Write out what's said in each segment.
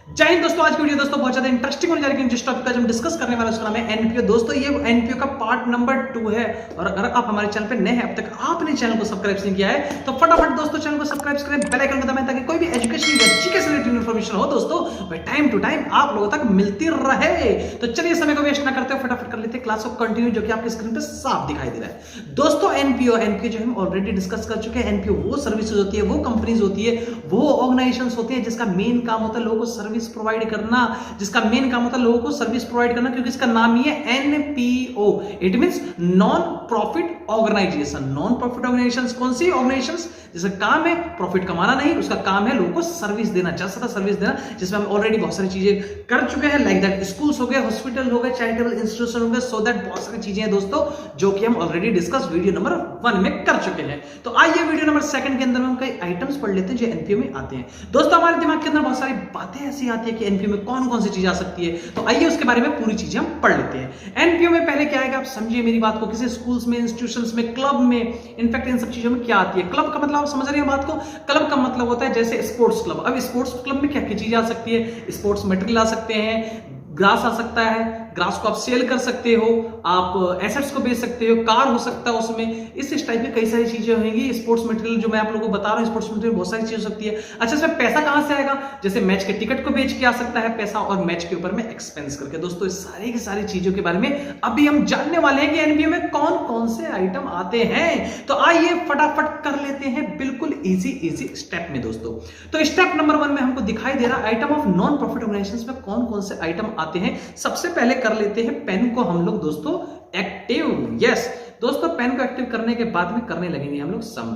जय हिंद दोस्तों। आज की वीडियो दोस्तों बहुत ज्यादा इंटरेस्टिंग होने जा रही है। जिस टॉपिक का हम डिस्कस करने वाले हैं उसका नाम है एनपीओ। दोस्तों ये एनपीओ का पार्ट नंबर 2 है। और अगर आप हमारे चैनल पे नए हैं, अब तक आपने चैनल को सब्सक्राइब नहीं किया है तो फटाफट दोस्तों चैनल को सब्सक्राइब करें, बेल आइकन को दबाएं ताकि कोई भी एजुकेशन या जीके से रिलेटेड इंफॉर्मेशन हो दोस्तों वह टाइम टू टाइम आप लोगों तक मिलती रहे। तो चलिए समय को वेस्ट ना करते हुए फटाफट कर लेते हैं क्लास को कंटिन्यू, जो कि आपकी स्क्रीन पे साफ दिखाई दे रहा है। दोस्तों एनपीओ जो हम ऑलरेडी डिस्कस कर चुके हैं। एनपीओ वो सर्विसेज होती है, वो कंपनीज होती है, वो ऑर्गेनाइजेशंस होती है जिसका मेन काम होता है लोगों को सर्विस प्रोवाइड करना, जिसका मेन काम होता है लोगों को सर्विस प्रोवाइड करना, क्योंकि इसका नाम ही है NPO. It means non profit organisation. Non profit organisations कौन सी ऑर्गेनाइजेशंस जिसका काम है प्रॉफिट कमाना नहीं, उसका काम है लोगों को सर्विस देना, ज्यादा सर्विस देना, जिसमें हम ऑलरेडी बहुत सारी चीजें कर चुके हैं। लाइक दैट स्कूल्स हो गए, हॉस्पिटल हो गए, चैरिटेबल इंस्टीट्यूशन हो गए, सो दैट बहुत सारी चीजें हैं दोस्तों जो कि हम ऑलरेडी डिस्कस वीडियो नंबर 1 में कर चुके हैं। तो आइए वीडियो नंबर 2 के अंदर हम कई आइटम्स पढ़ लेते हैं जो एनपीओ में आते हैं। दोस्तों हमारे दिमाग के अंदर बहुत सारी बातें ऐसी आती है कि एनपीओ में कौन कौन सी चीजें आ सकती है, तो आइए उसके बारे में पूरी चीजें हम पढ़ लेते हैं। एनपीओ में पहले क्या आएगा आप समझिए मेरी बात को, किसी स्कूल्स में, इंस्टीट्यूशंस में, क्लब में, इनफैक्ट इन सब चीजों में क्या आती है। क्लब का मतलब आप समझ रहे हैं बात को। क्लब का मतलब होता है जैसे स्पोर्ट्स क्लब। अब स्पोर्ट्स क्लब में क्या क्या चीजें आ सकती है, स्पोर्ट्स मटेरियल आ सकते हैं, ग्रास आ सकता है, ग्रास को आप सेल कर सकते हो, आप एसेट्स को बेच सकते हो, कार हो सकता है उसमें, इस टाइप की कई सारी चीजें होंगी। स्पोर्ट्स मटेरियल जो मैं आप लोगों को बता रहा हूँ, स्पोर्ट्स मटेरियल बहुत सारी चीजें हो सकती है। अच्छा इसमें पैसा कहां से आएगा, जैसे मैच के टिकट को बेच के आ सकता है पैसा, और मैच के ऊपर में एक्सपेंस करके। दोस्तों इस सारी की सारी चीजों के बारे में अभी हम जानने वाले हैं कि एनपीओ में कौन कौन से आइटम आते हैं। तो आइए फटाफट कर लेते हैं बिल्कुल इजी स्टेप में दोस्तों। तो स्टेप नंबर 1 में हमको दिखाई दे रहा item of non profit organisations में कौन कौन से आइटम आते हैं। सबसे पहले कर लेते हैं पेन को हम लोग दोस्तों एक्टिव। यस दोस्तों पेन को एक्टिव करने के बाद में करने लगेंगे हम लोग सम।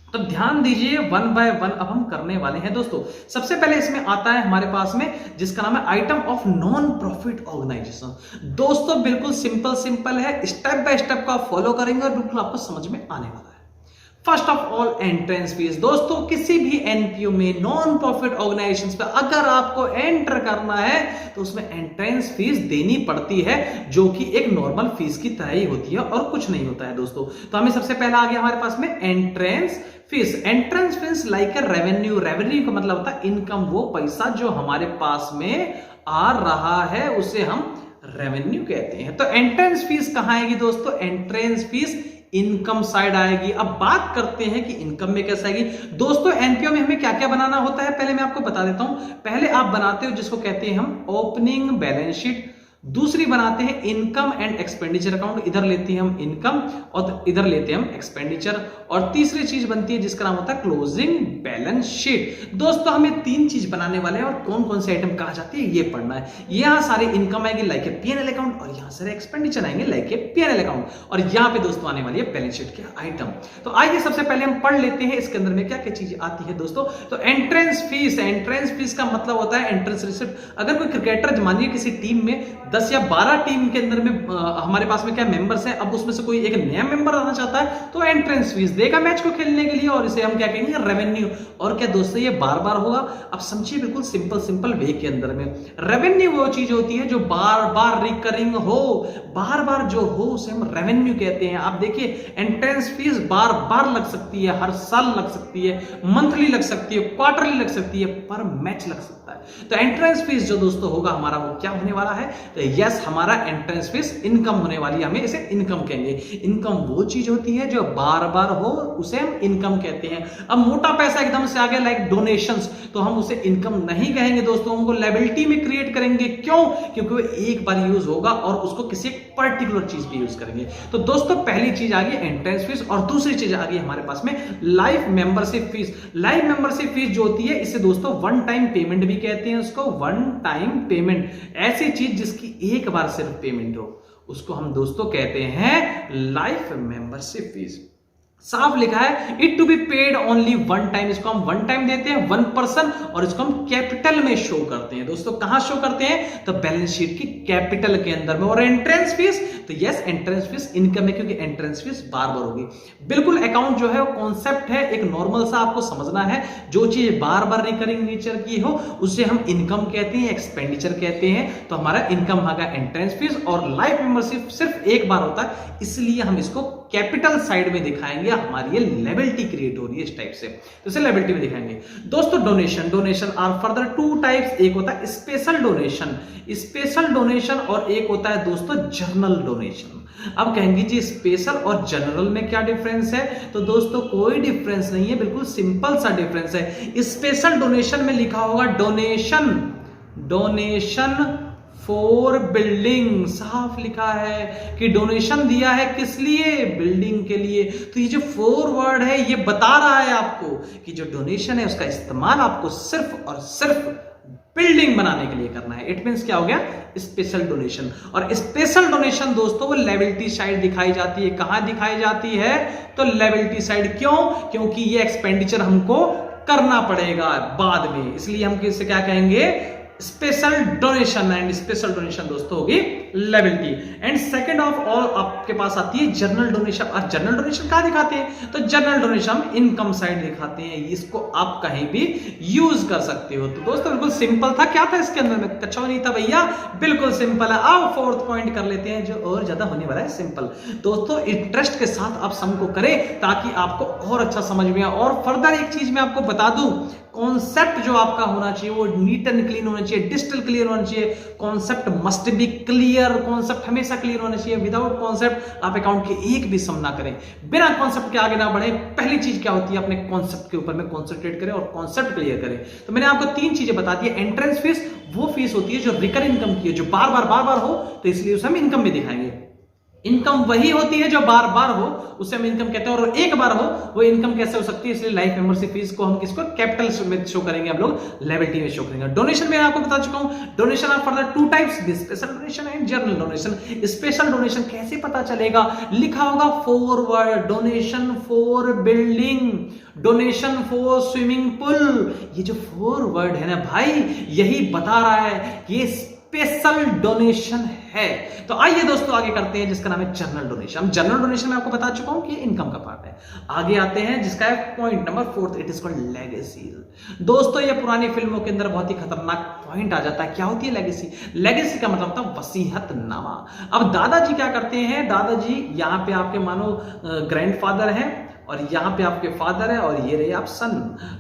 तो ध्यान दीजिए 1 बाय 1 अब हम करने वाले हैं दोस्तों। सबसे पहले इसमें आता है हमारे पास में जिसका नाम है item of non profit organisation. दोस्तों बिल्कुल सिंपल है, स्टेप बाय स्टेप को आप फॉलो करेंगे और बिल्कुल आपको समझ में आने वाला है। First of all entrance fees. दोस्तों किसी भी एनपीओ में नॉन प्रॉफिट ऑर्गेनाइजेशंस पे अगर आपको एंटर करना है तो उसमें एंट्रेंस फीस देनी पड़ती है, जो कि एक नॉर्मल फीस की तरह ही होती है और कुछ नहीं होता है दोस्तों। तो हमें सबसे पहला आ गया हमारे पास में entrance fees. Entrance fees like a revenue. Revenue का मतलब होता है इनकम, वो पैसा जो हमारे पास में आ रहा है उसे हम रेवेन्यू कहते हैं। तो एंट्रेंस फीस कहां आएगी दोस्तों, एंट्रेंस फीस इनकम साइड आएगी। अब बात करते हैं कि इनकम में कैसे आएगी। दोस्तों एनपीओ में हमें क्या क्या बनाना होता है पहले मैं आपको बता देता हूं। पहले आप बनाते हो जिसको कहते हैं हम ओपनिंग बैलेंस शीट, दूसरी बनाते हैं इनकम एंड एक्सपेंडिचर अकाउंट। इधर लेते हैं हम इनकम और इधर लेते हैं हम एक्सपेंडिचर, और तीसरी चीज बनती है जिसका नाम होता है क्लोजिंग बैलेंस शीट। दोस्तों हमें 3 चीज बनाने वाले हैं और कौन कौन से आइटम कहा जाती है ये पढ़ना है। यहां सारे इनकम आएंगे लाइक ए पीएनएल अकाउंट, और यहां सारे एक्सपेंडिचर आएंगे लाइक ए पीएनएल अकाउंट, और यहां पे दोस्तों आने वाली है बैलेंस शीट के आइटम। तो आइए सबसे पहले हम पढ़ लेते हैं इसके अंदर में क्या क्या चीजें आती है दोस्तों। तो एंट्रेंस फीस। एंट्रेंस फीस का मतलब होता है एंट्रेंस रिसिप्ट। अगर कोई क्रिकेटर मानिए किसी टीम में 10 या 12 टीम के अंदर में हमारे पास में क्या मेंबर्स हैं, अब उसमें से कोई एक नया मेंबर आना चाहता है तो एंट्रेंस फीस देगा मैच को खेलने के लिए, और इसे हम क्या कहेंगे रेवेन्यू। और क्या दोस्तों ये बार बार होगा। अब समझिए बिल्कुल सिंपल वे के अंदर में रेवेन्यू वो चीज होती है जो बार बार रिकरिंग हो, बार बार जो हो उसे हम रेवेन्यू कहते हैं। आप देखिए एंट्रेंस फीस बार बार लग सकती है, हर साल लग सकती है, मंथली लग सकती है, क्वार्टरली लग सकती है, पर मैच लग सकता है। तो एंट्रेंस फीस जो दोस्तों होगा हमारा वो क्या होने वाला है, तो यस हमारा एंट्रेंस फीस इनकम होने वाली है। हमें इसे इनकम कहेंगे। इनकम वो चीज होती है जो बार बार हो उसे हम इनकम कहते हैं। अब मोटा पैसा एकदम से आ गया लाइक डोनेशंस, तो हम उसे इनकम नहीं कहेंगे दोस्तों, हमको लायबिलिटी में क्रिएट करेंगे। क्यों, क्योंकि वो एक बार यूज होगा और उसको किसी पर्टिकुलर चीज पे यूज करेंगे। तो दोस्तों पहली चीज आ गई एंट्रेंस फीस, और दूसरी चीज आ गई हमारे पास में life membership fees. Life membership fees जो होती है इसे दोस्तों वन टाइम पेमेंट भी कहते हैं। उसको वन टाइम पेमेंट, ऐसी चीज जिसकी एक बार सिर्फ पेमेंट हो उसको हम दोस्तों कहते हैं लाइफ मेंबरशिप फीस। साफ लिखा है it to be paid only 1 time. इसको हम 1 टाइम देते हैं 1 पर्सन, और इसको हम कैपिटल में शो करते हैं। दोस्तों कहां शो करते हैं, तो बैलेंस शीट की कैपिटल के अंदर में। और एंट्रेंस फीस, तो यस एंट्रेंस फीस इनकम है, क्योंकि एंट्रेंस फीस बार बार होगी। बिल्कुल अकाउंट जो है वो कॉन्सेप्ट है एक नॉर्मल सा, आपको समझना है। जो चीज बार बार रिकरिंग नेचर की हो उसे हम इनकम कहते हैं, एक्सपेंडिचर कहते हैं। तो हमारा इनकम होगा एंट्रेंस फीस, और लाइफ मेंबरशिप सिर्फ एक बार होता है इसलिए हम इसको कैपिटल साइड में दिखाएंगे, हमारी ये लायबिलिटी क्रिएट हो रही है इस टाइप से, तो इसे लायबिलिटी में दिखाएंगे। दोस्तों donation are further two types, एक होता है स्पेशल डोनेशन और एक होता है दोस्तों जर्नल डोनेशन। अब कहेंगे जी स्पेशल और जनरल में क्या डिफरेंस है, तो दोस्तों कोई डिफरेंस नहीं है, बिल्कुल सिंपल सा डिफरेंस है। स्पेशल डोनेशन में लिखा होगा डोनेशन फॉर बिल्डिंग, साफ लिखा है कि डोनेशन दिया है किस लिए, बिल्डिंग के लिए। तो ये जो फोर वर्ड है ये बता रहा है आपको कि जो डोनेशन है उसका इस्तेमाल आपको सिर्फ और सिर्फ बिल्डिंग बनाने के लिए करना है। इट मींस क्या हो गया, स्पेशल डोनेशन। और स्पेशल डोनेशन दोस्तों वो लायबिलिटी साइड दिखाई जाती है। कहां दिखाई जाती है, तो लायबिलिटी साइड। क्यों, क्योंकि ये एक्सपेंडिचर हमको करना पड़ेगा बाद में, इसलिए हम किससे क्या कहेंगे, special donation. And special donation दोस्तों होगी liability. And second of all आपके पास आती है जनरल डोनेशन। और जनरल डोनेशन कहां दिखाते हैं, तो जनरल डोनेशन हम इनकम साइड दिखाते हैं, इसको आप कहीं भी यूज कर सकते हो। तो दोस्तों बिल्कुल सिंपल था, क्या था इसके अंदर में, कच्चा नहीं था भैया, बिल्कुल सिंपल है। अब फोर्थ पॉइंट कर लेते हैं जो और ज्यादा होने वाला है सिंपल। दोस्तों इंटरेस्ट के साथ आप सम को करें ताकि आपको और अच्छा समझ में आए। और फर्दर एक चीज मैं आपको बता दूं, कॉन्सेप्ट जो आपका होना चाहिए वो नीट एंड क्लीन होना चाहिए, डिजिटल क्लियर होना चाहिए। Concept must be clear, concept हमेशा क्लियर होना चाहिए। विदाउट कॉन्सेप्ट आप अकाउंट के एक भी सम ना करें, बिना कॉन्सेप्ट के आगे ना बढ़े। पहली चीज क्या होती है, अपने कॉन्सेप्ट के ऊपर में कॉन्सेंट्रेट करें और कॉन्सेप्ट क्लियर करें। तो मैंने आपको तीन चीजें बता दी। एंट्रेंस फीस वो फीस होती है जो रिकर इनकम की है, जो बार बार हो, तो इसलिए उसे हम इनकम में दिखाएंगे। इनकम वही होती है जो बार बार हो, उसे हम इनकम कहते हैं। और एक बार हो वो इनकम कैसे हो सकती है, इसलिए लाइफ मेंबरशिप फीस को हम किसको कैपिटल में शो करेंगे, हम लोग लायबिलिटी में शो करेंगे। डोनेशन में आपको बता चुका हूं, donation are for the two types, special donation and general donation. Special donation कैसे पता चलेगा, लिखा होगा for word, donation for building, donation for swimming pool. ये जो फोर वर्ड है ना भाई, यही बता रहा है कि ये स्पेशल डोनेशन है। तो आइए दोस्तों आगे करते हैं जिसका नाम है जनरल डोनेशन। जनरल डोनेशन में आपको बता चुका हूं कि इनकम का पार्ट है। आगे आते हैं जिसका है point number fourth, it is called legacy. दोस्तों ये पुरानी फिल्मों के अंदर बहुत ही खतरनाक पॉइंट आ जाता है। क्या होती है लेगेसी, लेगेसी का मतलब था वसीयतनामा। अब दादाजी क्या करते हैं, दादाजी यहां पे आपके मानो ग्रैंडफादर हैं और यहां पे आपके फादर है और ये रहे आप सन।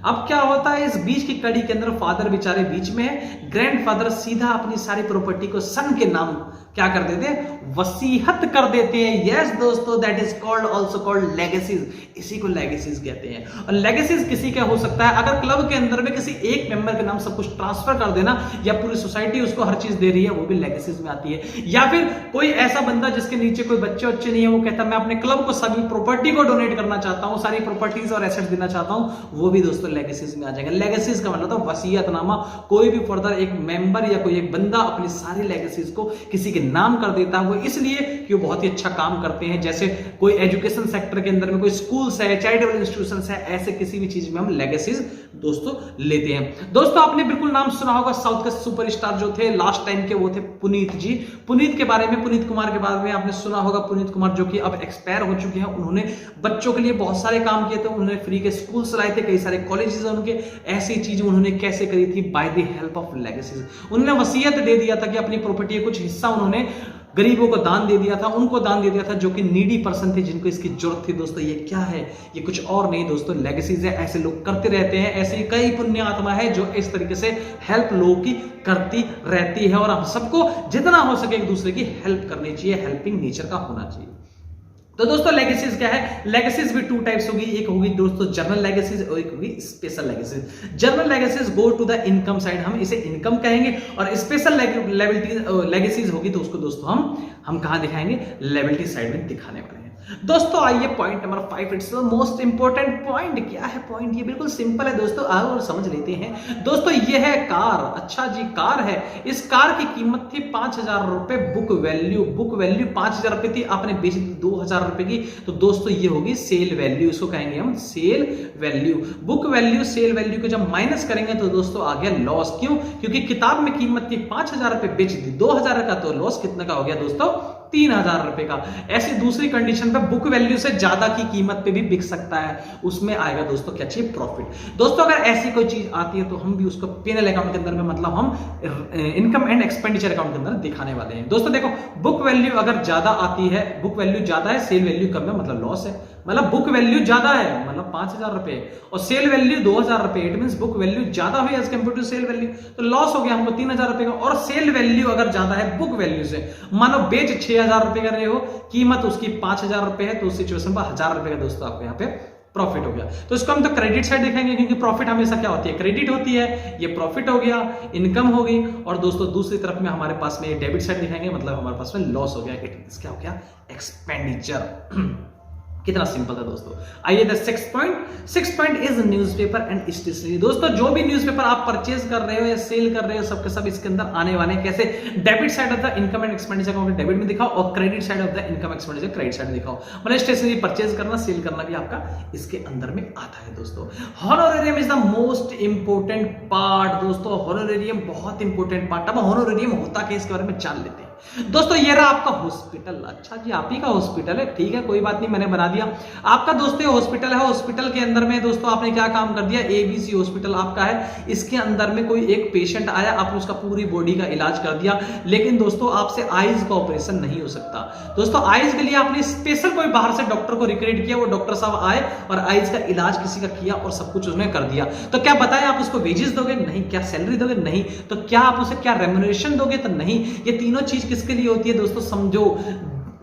अब क्या होता है, इस बीच की कड़ी के अंदर फादर बेचारे बीच में है, ग्रैंडफादर सीधा अपनी सारी प्रॉपर्टी को सन के नाम क्या कर देते हैं, वसीयत कर देते हैं। यस दोस्तों, that is called also called legacies, इसी को लेगेसीज कहते हैं। और लेगेसीज किसी का हो सकता है, अगर क्लब के अंदर में किसी एक मेंबर के नाम सब कुछ ट्रांसफर कर देना, या पूरी सोसाइटी उसको हर चीज दे रही है, वो भी लेगेसीज में आती है। या फिर कोई ऐसा बंदा जिसके नीचे कोई बच्चे वच्चे नहीं है, वो कहता है मैं अपने क्लब को सभी प्रॉपर्टी को डोनेट करना चाहता हूं, सारी प्रॉपर्टीज और एसेट्स देना चाहता हूं, वो भी दोस्तों लेगेसीज में आ जाएंगे। लेगेसीज का मतलब वसीयतनामा, कोई भी फर्दर एक मेंबर या कोई एक बंदा अपनी सारी लेगेसीज को किसी के नाम कर देता है, वो इसलिए कि वो बहुत ही अच्छा काम करते हैं। जैसे कोई एजुकेशन सेक्टर के अंदर में कोई स्कूल्स है, चैरिटेबल इंस्टीट्यूशंस है, ऐसे किसी भी चीज में हम लेगेसीज दोस्तों लेते हैं। दोस्तों आपने बिल्कुल नाम सुना होगा, साउथ के सुपरस्टार जो थे लास्ट टाइम के, वो थे पुनीत जी। पुनीत के बारे में, पुनीत कुमार के बारे में आपने सुना होगा। पुनीत कुमार जो कि अब एक्सपायर हो चुके हैं, उन्होंने बच्चों के लिए बहुत सारे काम किए थे। उन्होंने फ्री के स्कूल्स लाए थे, कई सारे कॉलेजेस हैं उनके। ऐसी चीजें उन्होंने कैसे करी थी, by the help of legacies. उन्होंने वसीयत दे दिया था कि अपनी प्रॉपर्टी का कुछ हिस्सा उन्होंने गरीबों को दान दे दिया था, उनको दान दे दिया था जो कि नीडी पर्सन थे, जिनको इसकी जरूरत थी। दोस्तों ये क्या है, ये कुछ और नहीं दोस्तों, लेगेसीज है। ऐसे लोग करते रहते हैं, ऐसे कई पुण्य आत्मा है जो इस तरीके से हेल्प लोगों की करती रहती है। और हम सबको जितना हो सके एक दूसरे की हेल्प करनी चाहिए, हेल्पिंग नेचर का होना चाहिए। तो दोस्तों लेगेसीज क्या है, लेगेसीज भी टू टाइप्स होगी, एक होगी दोस्तों जनरल लेगेसीज और एक होगी special legacies. General legacies go to the income side, हम इसे इनकम कहेंगे। और स्पेशल लेगेसीज होगी तो उसको दोस्तों हम कहां दिखाएंगे, लायबिलिटी साइड में दिखाने वाले हैं। दोस्तों आइए point number 5, it's the most important point. क्या है पॉइंट, ये बिल्कुल सिंपल है दोस्तों, आओ और समझ लेते हैं। दोस्तों ये है कार, अच्छा जी कार है। इस कार की कीमत थी 5000 रुपए, बुक वैल्यू 5000 रुपए थी, आपने बेच दी 2000 रुपए की, तो दोस्तों ये होगी सेल वैल्यू, इसको कहेंगे हम sale value. Book value sale value को जब माइनस करेंगे तो दोस्तों आ गया लॉस। क्यों, क्योंकि किताब में कीमत थी 5000 रुपए, बेच दी 2000 का, तो लॉस कितने का हो गया दोस्तों, 3000 रुपए का। ऐसी दूसरी कंडीशन पे बुक वैल्यू से ज्यादा की कीमत पे भी बिक सकता है, उसमें आएगा दोस्तों क्या चाहिए, प्रॉफिट। दोस्तों अगर ऐसी कोई चीज आती है तो हम भी उसको P&L अकाउंट के अंदर में मतलब हम इनकम एंड एक्सपेंडिचर अकाउंट के अंदर दिखाने वाले हैं। दोस्तों देखो, बुक वैल्यू अगर ज्यादा आती है, बुक वैल्यू ज्यादा है, सेल वैल्यू कम है, मतलब लॉस है। मतलब बुक वैल्यू ज्यादा है मतलब 5000 रुपए और सेल वैल्यू 2000 रुपए, इट मींस बुक वैल्यू ज्यादा हुई as compared to sale value, तो लॉस हो गया हमको 3000 रुपए का। और सेल वैल्यू अगर ज्यादा है बुक वैल्यू से, मानो बेच 6000 रुपए कर रहे हो, कीमत उसकी 5000 रुपए है, तो उस सिचुएशन पर 1000 रुपए का दोस्तों आपको यहाँ पे प्रॉफिट हो गया। तो इसको हम तो क्रेडिट साइड दिखाएंगे, क्योंकि प्रॉफिट हमेशा क्या होती है, क्रेडिट होती है। ये प्रॉफिट हो गया, इनकम हो गई। और दोस्तों दूसरी तरफ में हमारे पास में डेबिट साइड दिखाएंगे, मतलब हमारे पास में लॉस हो गया, इट क्या हो गया, एक्सपेंडिचर। कितना सिंपल था दोस्तों। आइए the six point is newspaper and stationery. दोस्तों जो भी न्यूज़पेपर आप परचेज कर रहे हो या सेल कर रहे हो, सबके सब इसके अंदर आने वाले हैं। कैसे, debit side of the income and expenditure account debit में दिखाओ और credit side of the income expenditure credit side दिखाओ। मतलब स्टेशनरी परचेज करना, सेल करना भी आपका इसके अंदर में आता है दोस्तों। Honorarium is the most important part दोस्तों। हॉनोरेरियम बहुत इंपोर्टेंट पार्ट। अब हॉनोरेरियम होता क्या, इसके बारे में जान लेते हैं दोस्तों। ये रहा आपका हॉस्पिटल। अच्छा जी, आप ही का हॉस्पिटल है, ठीक है, कोई बात नहीं, मैंने बना दिया आपका दोस्तों। ये हॉस्पिटल है, हॉस्पिटल के अंदर में दोस्तों आपने क्या काम कर दिया, ABC हॉस्पिटल आपका है। इसके अंदर में कोई एक पेशेंट आया, आपने उसका पूरी बॉडी का इलाज कर दिया, लेकिन दोस्तों आपसे आईज का ऑपरेशन नहीं हो सकता। दोस्तों आईज के लिए आपने स्पेशल कोई बाहर से डॉक्टर को रिक्रूट किया, वो डॉक्टर साहब आए और आईज का इलाज किसी का किया और सब कुछ उसने कर दिया। तो क्या बताएं, आप उसको वेजेस दोगे? नहीं। क्या सैलरी दोगे? नहीं। तो क्या आप उसे क्या रेम्यूनरेशन दोगे? तो नहीं। ये तीनों चीज किसके लिए होती है दोस्तों, समझो।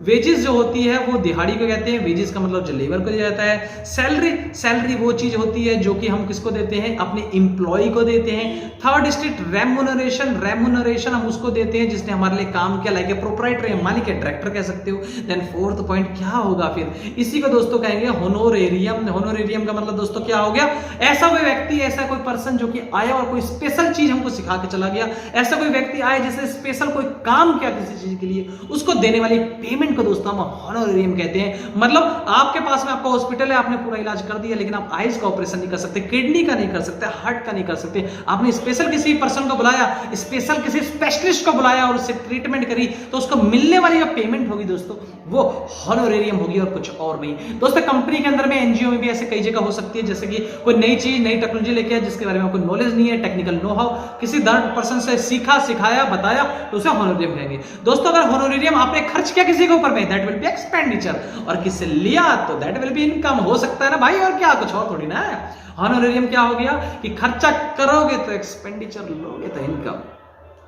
वेजेस जो होती है वो दिहाड़ी को कहते हैं, वेजेस का मतलब जो लेबर को दिया जाता है। सैलरी वो चीज होती है जो कि हम किसको देते हैं, अपने इंप्लॉय को देते हैं। थर्ड स्टेट रेम्यूनरेशन हम उसको देते हैं जिसने हमारे लिए काम किया, लाइक ए प्रोप्राइटर या मालिक या डायरेक्टर कह सकते हो। देन फोर्थ पॉइंट क्या होगा फिर, इसी को दोस्तों कहेंगे होनोरेरियम। होनोरेरियम का मतलब दोस्तों क्या हो गया, ऐसा कोई व्यक्ति, ऐसा कोई पर्सन जो कि आया और कोई स्पेशल चीज हमको सिखा के चला गया। ऐसा कोई व्यक्ति आया जिसने स्पेशल कोई काम किया किसी चीज के लिए, उसको देने वाली पेमेंट को दोस्तों हम हॉनोरेरियम कहते हैं। मतलब आपके पास में आपका हॉस्पिटल है, आपने पूरा इलाज कर दिया, लेकिन आप आईज का ऑपरेशन नहीं कर सकते, किडनी का नहीं कर सकते, हार्ट का नहीं कर सकते। आपने स्पेशल किसी पर्सन को बुलाया, स्पेशल किसी स्पेशलिस्ट को बुलाया और उससे ट्रीटमेंट करी, तो उसको मिलने वाली जो पेमेंट होगी दोस्तों वो हॉनोरेरियम होगी और कुछ और नहीं। दोस्तों कंपनी के अंदर में, एनजीओ में भी ऐसे कई जगह हो सकती है, जैसे कि कोई नई चीज, नई टेक्नोलॉजी लेके आया जिसके बारे में आपको नॉलेज नहीं है, टेक्निकल नो हाउ, किसी थर्ड पर्सन से सीखा, सिखाया, बताया, तो उसे हॉनोरेरियम कहेंगे। दोस्तों अगर हॉनोरेरियम आपने खर्च किया किसी के ऊपर में, दैट विल बी एक्सपेंडिचर, और किससे लिया तो दैट विल बी इनकम। हो सकता है ना भाई, और क्या, कुछ और थोड़ी ना है। हॉनोरेरियम क्या हो गया कि खर्चा करोगे तो एक्सपेंडिचर, लोगे तो इनकम।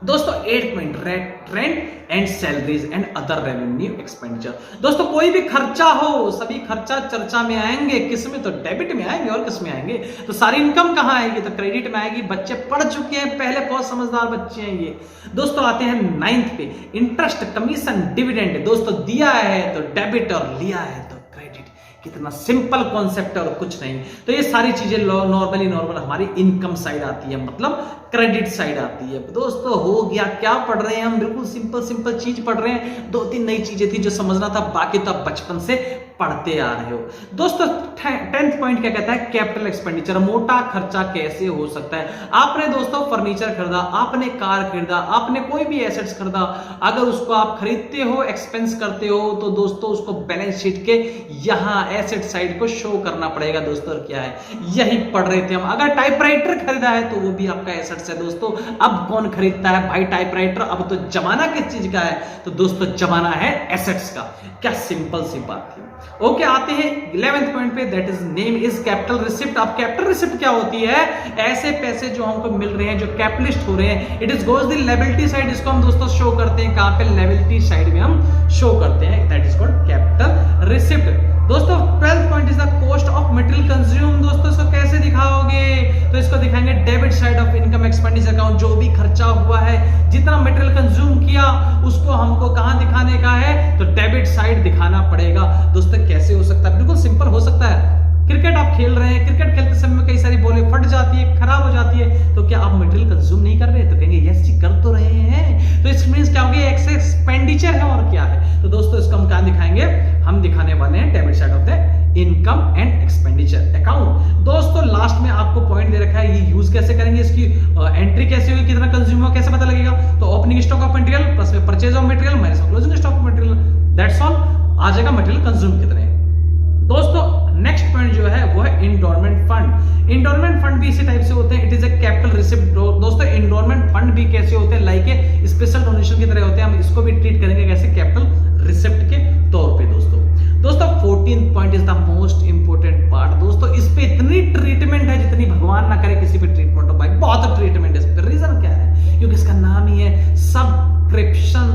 दोस्तों 8 point, rent and salaries and other revenue expenditure. दोस्तों कोई भी खर्चा हो, सभी खर्चा चर्चा में आएंगे, किसमें, तो डेबिट में आएंगे और किसमें आएंगे, तो सारी इनकम कहां आएगी, तो क्रेडिट में आएगी। बच्चे पढ़ चुके हैं पहले, बहुत समझदार बच्चे हैं ये। दोस्तों आते हैं 9th पे, इंटरेस्ट, कमीशन, डिविडेंड। दोस्तों दिया है तो डेबिट और लिया है तो क्रेडिट। कितना सिंपल कॉन्सेप्ट है और कुछ नहीं। तो ये सारी चीजें नॉर्मल हमारी इनकम साइड आती है, मतलब क्रेडिट साइड आती है। दोस्तों हो गया, क्या पढ़ रहे हैं हम, बिल्कुल सिंपल चीज पढ़ रहे हैं। 2-3 नई चीजें थी जो समझना था, बाकी तो आप बचपन से पढ़ते आ रहे हो। दोस्तों 10th पॉइंट क्या कहता है, कैपिटल एक्सपेंडिचर, मोटा खर्चा कैसे हो सकता है। आपने दोस्तों फर्नीचर खरीदा, आपने कार खरीदा, आपने कोई भी एसेट्स खरीदा, अगर उसको आप खरीदते हो, एक्सपेंस करते हो, तो दोस्तों उसको बैलेंस शीट के यहां एसेट साइड को शो करना पड़ेगा। दोस्तों क्या है, यही पढ़ रहे थे हम। अगर टाइपराइटर खरीदा है तो वो भी आपका एसेट्स है दोस्तों। अब कौन खरीदता है भाई टाइपराइटर, अब तो जमाना किस चीज का है, तो दोस्तों जमाना है एसेट्स का। क्या सिंपल सी बात थी। ओके, आते हैं 11th पॉइंट पे, that is name is capital receipt. अब कैपिटल रिसिप्ट क्या होती है, ऐसे पैसे जो हमको मिल रहे हैं, जो कैपिटलिस्ट हो रहे हैं, it is goes the liability side. इसको हम दोस्तों शो करते हैं कहां पे, लायबिलिटी साइड में हम शो करते हैं, that is called capital receipt. दोस्तों 12th point is the cost of material consume. दोस्तों इसको कैसे दिखाओगे, तो इसको दिखाएंगे debit side of income expenditure account. जो भी खर्चा हुआ है, जितना मटेरियल कंज्यूम किया, उसको हमको कहां दिखाने का है, तो डेबिट साइड दिखाना पड़ेगा। दोस्तों कैसे हो सकता है, बिल्कुल सिंपल हो सकता है। क्रिकेट आप खेल रहे हैं, क्रिकेट खेलते समय में कई सारी बॉलें फट जाती है, खराब हो जाती है, तो क्या आप मटेरियल कंज्यूम नहीं कर रहे, तो कहेंगे यस जी कर तो रहे हैं। तो इसमें क्या हो गया, एक्सपेंडिचर है और क्या है। तो दोस्तों इसको हम क्या दिखाएंगे, हम दिखाने वाले हैं debit side of the income and expenditure account. दोस्तों लास्ट में आपको पॉइंट दे रखा है, ये यूज कैसे करेंगे, इसकी एंट्री कैसे होगी, कितना कंज्यूम हुआ, कैसे पता लगेगा। तो opening stock of material plus में परचेज ऑफ मटेरियल माइनस में closing stock of material, that's all. आ जाएगा मटेरियल कंज्यूम कितने। दोस्तों नेक्स्ट पॉइंट जो है वो है इंडोरमेंट फंड। इंडोरमेंट फंड भी इसी टाइप से होते हैं, it is a capital receipt. दोस्तों इंडोरमेंट फंड भी कैसे होते हैं, लाइक ए स्पेशल डोनेशन की तरह होते हैं। हम इसको भी ट्रीट करेंगे कैसे, कैपिटल रिसिप्ट के तौर पे। दोस्तों 14th point is the most important part. दोस्तों इस पे इतनी ट्रीटमेंट है जितनी भगवान ना करे किसी पे ट्रीटमेंट हो भाई, बहुत ट्रीटमेंट है इस पे। रीजन क्या है, क्योंकि इसका नाम ही है सब्सक्रिप्शन।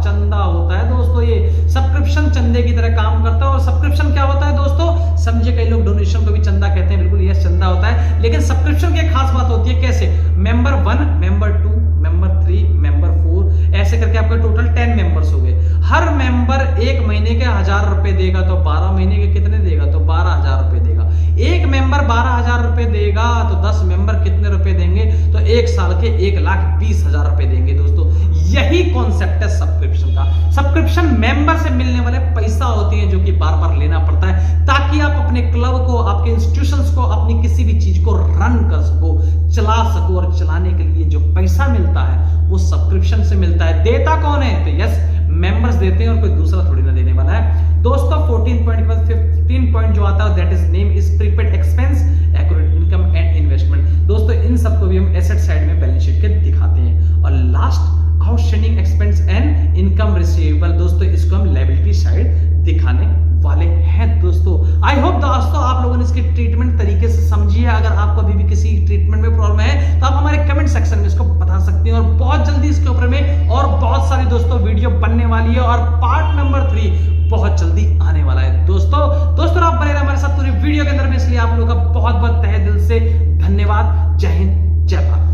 चंदा होता है दोस्तों, ये सब्सक्रिप्शन चंदे की तरह काम करता है। और सब्सक्रिप्शन क्या होता है दोस्तों, समझे कई लोग डोनेशन को भी चंदा कहते हैं, बिल्कुल यस चंदा होता है। लेकिन सब्सक्रिप्शन की एक खास बात होती है, कैसे, मेंबर 1, मेंबर 2, मेंबर 3, मेंबर 4, ऐसे करके आपके टोटल 10 मेंबर्स हो गए। हर मेंबर एक महीने के 1000 रुपए देगा, तो 12 महीने के कितने देगा, तो 12000 रुपए देगा। एक मेंबर 12000 रुपए देगा तो 10 मेंबर कितने रुपए देंगे, तो एक साल के 1,20,000 रुपए देंगे। दोस्तों यही कॉन्सेप्ट है सब्सक्रिप्शन का। सब्सक्रिप्शन मेंबर से मिलने वाले पैसा होती है जो कि बार बार लेना पड़ता है, ताकि आप अपने क्लब को, आपके इंस्टीट्यूशंस को, अपनी किसी भी चीज को रन कर सको, चला सको। और चलाने के लिए जो पैसा मिलता है वो सब्सक्रिप्शन से मिलता है। देता कौन है, तो यस मेंबर्स देते हैं, और कोई दूसरा थोड़ी ना देने वाला है। दोस्तों 14 पॉइंट के बाद 15 पॉइंट जो आता है that is name is prepaid expense, accurate income and investment. दोस्तों इन सबको भी हम एसेट साइड में बैलेंस शीट के दिखाते हैं। और last outstanding expense and income receivable, दोस्तों इसको हम लायबिलिटी साइड दिखाने वाले हैं। दोस्तों आई होप दोस्तों आप लोगों ने इसकी ट्रीटमेंट तरीके से समझी है। अगर आपको अभी भी किसी ट्रीटमेंट में प्रॉब्लम है तो आप हमारे कमेंट सेक्शन में इसको बता सकते हैं। और बहुत जल्दी इसके ऊपर में और बहुत सारी दोस्तों वीडियो बनने वाली है, और पार्ट नंबर 3 बहुत जल्दी आने वाला है। दोस्तों आप बने रहे हमारे साथ पूरी वीडियो के अंदर में, इसलिए आप लोगों का बहुत बहुत तहे दिल से धन्यवाद। जय हिंद, जय भारत।